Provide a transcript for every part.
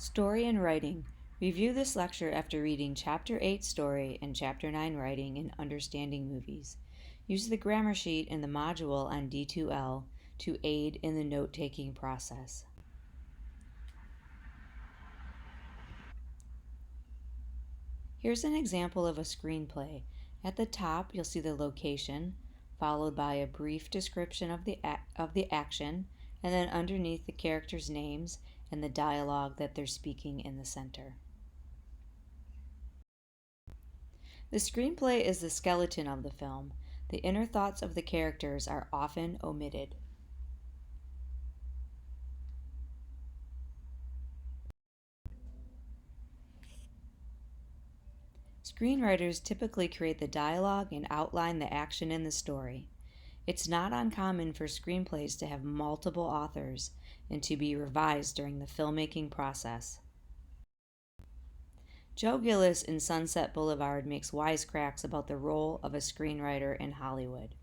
Story and Writing. Review this lecture after reading Chapter 8 Story and Chapter 9 Writing in Understanding Movies. Use the grammar sheet in the module on D2L to aid in the note-taking process. Here's an example of a screenplay. At the top, you'll see the location, followed by a brief description of the action, and then underneath the characters' names and the dialogue that they're speaking in the center. The screenplay is the skeleton of the film. The inner thoughts of the characters are often omitted. Screenwriters typically create the dialogue and outline the action in the story. It's not uncommon for screenplays to have multiple authors and to be revised during the filmmaking process. Joe Gillis in Sunset Boulevard makes wisecracks about the role of a screenwriter in Hollywood.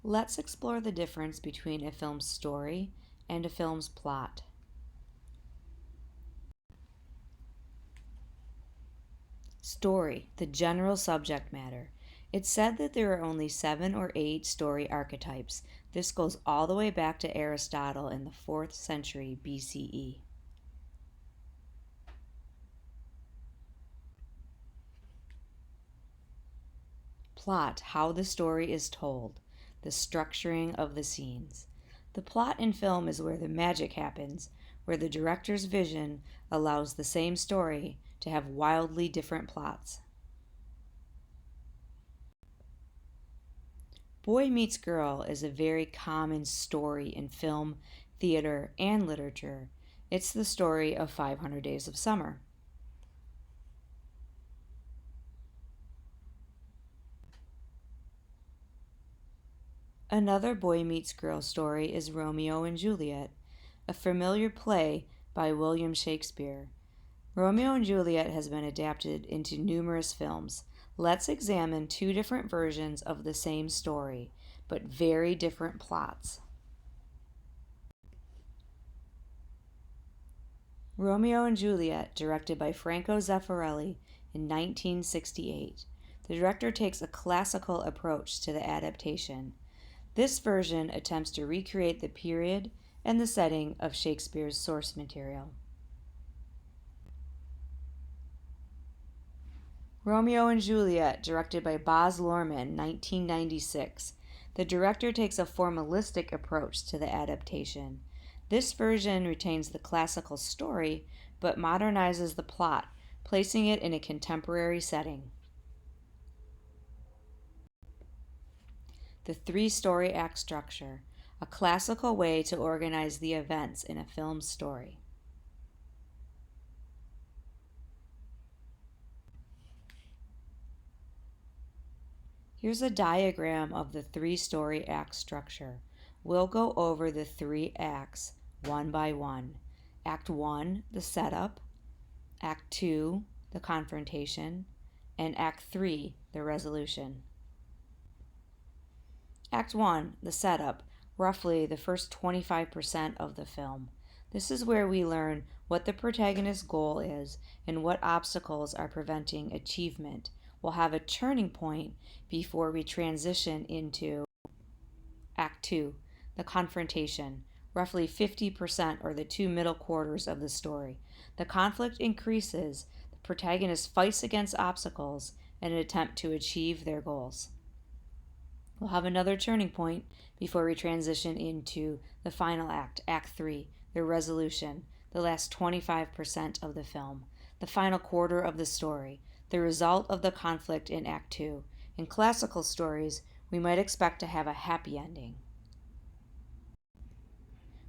Let's explore the difference between a film's story and a film's plot. Story, the general subject matter. It's said that there are only 7 or 8 story archetypes. This goes all the way back to Aristotle in the 4th century BCE. Plot, how the story is told, the structuring of the scenes. The plot in film is where the magic happens, where the director's vision allows the same story to have wildly different plots. Boy Meets Girl is a very common story in film, theater, and literature. It's the story of 500 Days of Summer. Another Boy Meets Girl story is Romeo and Juliet, a familiar play by William Shakespeare. Romeo and Juliet has been adapted into numerous films. Let's examine 2 different versions of the same story, but very different plots. Romeo and Juliet, directed by Franco Zeffirelli in 1968. The director takes a classical approach to the adaptation. This version attempts to recreate the period and the setting of Shakespeare's source material. Romeo and Juliet, directed by Baz Luhrmann, 1996. The director takes a formalistic approach to the adaptation. This version retains the classical story, but modernizes the plot, placing it in a contemporary setting. The 3-story act structure, a classical way to organize the events in a film story. Here's a diagram of the 3-story act structure. We'll go over the 3 acts one by one. Act 1, the setup. Act 2, the confrontation. And Act 3, the resolution. Act 1, the setup, roughly the first 25% of the film. This is where we learn what the protagonist's goal is and what obstacles are preventing achievement. We'll have a turning point before we transition into Act 2, the confrontation, roughly 50% or the 2 middle quarters of the story. The conflict increases, the protagonist fights against obstacles in an attempt to achieve their goals. We'll have another turning point before we transition into the final act, Act 3, the resolution, the last 25% of the film, the final quarter of the story, the result of the conflict in Act 2. In classical stories, we might expect to have a happy ending.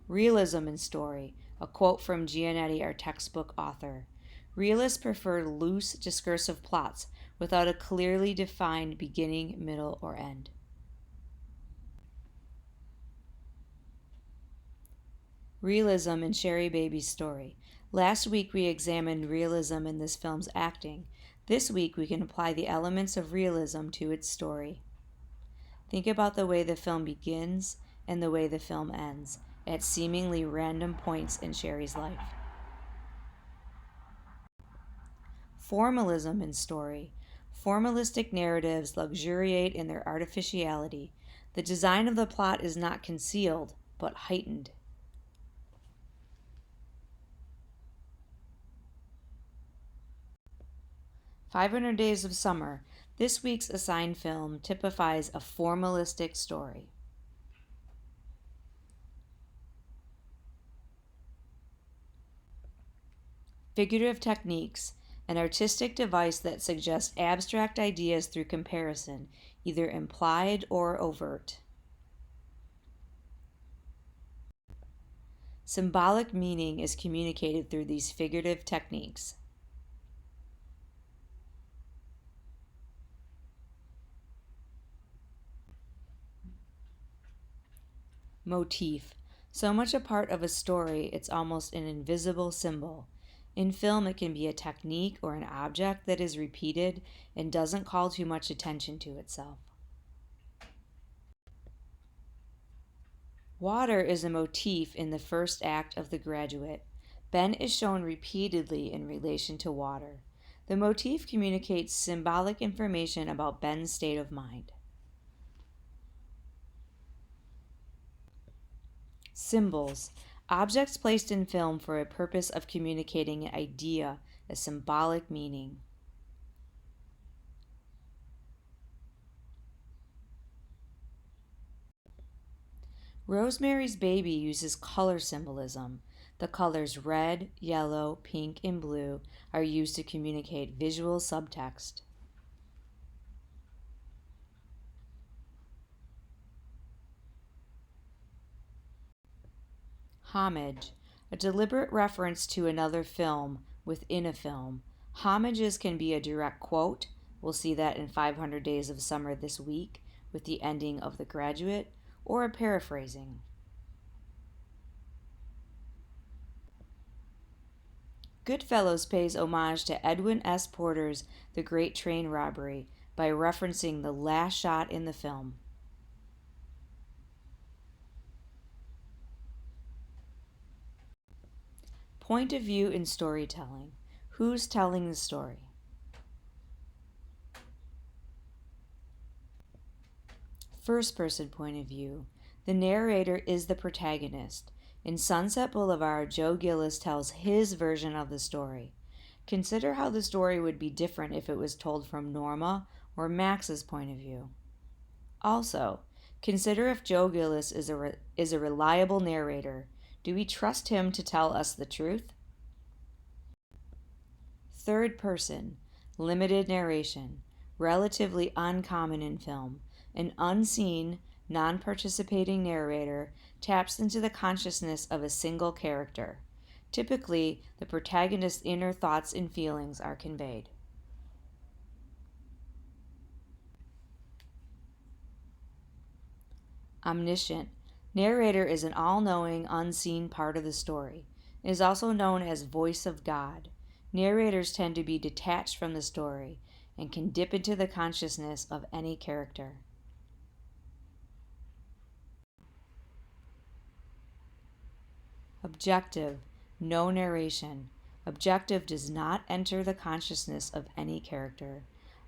Realism in story, a quote from Giannetti, our textbook author. Realists prefer loose discursive plots without a clearly defined beginning, middle, or end. Realism in Sherry Baby's story. Last week we examined realism in this film's acting. This week we can apply the elements of realism to its story. Think about the way the film begins and the way the film ends, at seemingly random points in Sherry's life. Formalism in story. Formalistic narratives luxuriate in their artificiality. The design of the plot is not concealed, but heightened. "500 Days of Summer." This week's assigned film typifies a formalistic story. Figurative Techniques, an artistic device that suggests abstract ideas through comparison, either implied or overt. Symbolic meaning is communicated through these figurative techniques. Motif. So much a part of a story, it's almost an invisible symbol. In film, it can be a technique or an object that is repeated and doesn't call too much attention to itself. Water is a motif in the first act of The Graduate. Ben is shown repeatedly in relation to water. The motif communicates symbolic information about Ben's state of mind. Symbols. Objects placed in film for a purpose of communicating an idea, a symbolic meaning. Rosemary's Baby uses color symbolism. The colors red, yellow, pink, and blue are used to communicate visual subtext. Homage, a deliberate reference to another film within a film. Homages can be a direct quote. We'll see that in 500 Days of Summer this week with the ending of The Graduate, or a paraphrasing. Goodfellas pays homage to Edwin S. Porter's The Great Train Robbery by referencing the last shot in the film. Point of view in storytelling. Who's telling the story? First person point of view. The narrator is the protagonist. In Sunset Boulevard, Joe Gillis tells his version of the story. Consider how the story would be different if it was told from Norma or Max's point of view. Also, consider if Joe Gillis is a reliable narrator. Do we trust him to tell us the truth? Third person, limited narration, relatively uncommon in film. An unseen, non-participating narrator taps into the consciousness of a single character. Typically, the protagonist's inner thoughts and feelings are conveyed. Omniscient. Narrator is an all-knowing, unseen part of the story. It is also known as voice of God. Narrators tend to be detached from the story and can dip into the consciousness of any character. Objective. No narration. Objective does not enter the consciousness of any character.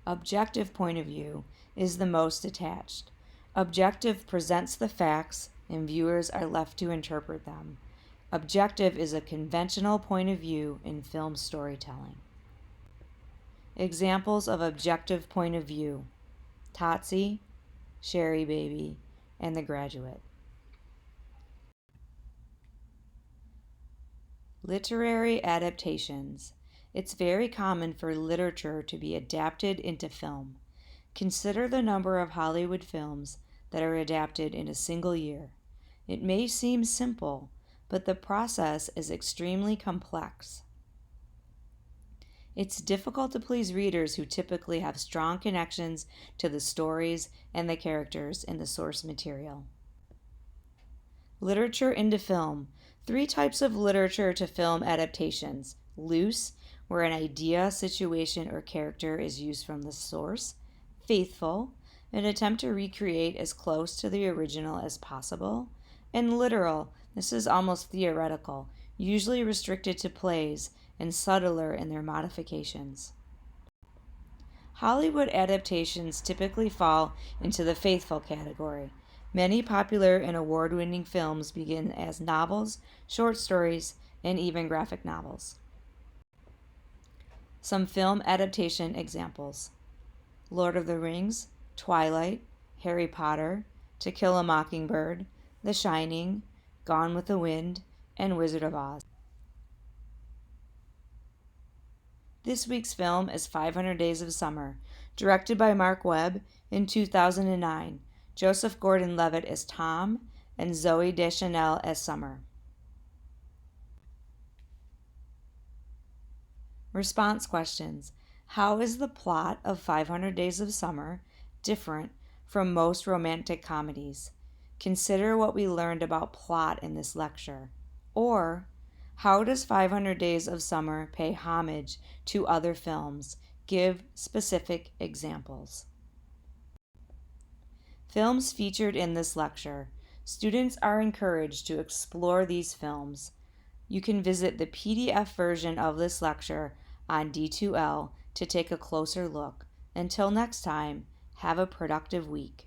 Objective point of view is the most detached. Objective presents the facts, and viewers are left to interpret them. Objective is a conventional point of view in film storytelling. Examples of objective point of view: Tootsie, Sherry Baby, and The Graduate. Literary adaptations. It's very common for literature to be adapted into film. Consider the number of Hollywood films that are adapted in a single year. It may seem simple, but the process is extremely complex. It's difficult to please readers who typically have strong connections to the stories and the characters in the source material. Literature into film. 3 types of literature to film adaptations: loose, where an idea, situation, or character is used from the source; faithful, an attempt to recreate as close to the original as possible; And literal, this is almost theoretical, usually restricted to plays and subtler in their modifications. Hollywood adaptations typically fall into the faithful category. Many popular and award-winning films begin as novels, short stories, and even graphic novels. Some film adaptation examples: Lord of the Rings, Twilight, Harry Potter, To Kill a Mockingbird, The Shining, Gone with the Wind, and Wizard of Oz. This week's film is 500 Days of Summer, directed by Mark Webb in 2009. Joseph Gordon-Levitt as Tom and Zooey Deschanel as Summer. Response questions. How is the plot of 500 Days of Summer different from most romantic comedies? Consider what we learned about plot in this lecture. Or, how does 500 Days of Summer pay homage to other films? Give specific examples. Films featured in this lecture. Students are encouraged to explore these films. You can visit the PDF version of this lecture on D2L to take a closer look. Until next time, have a productive week.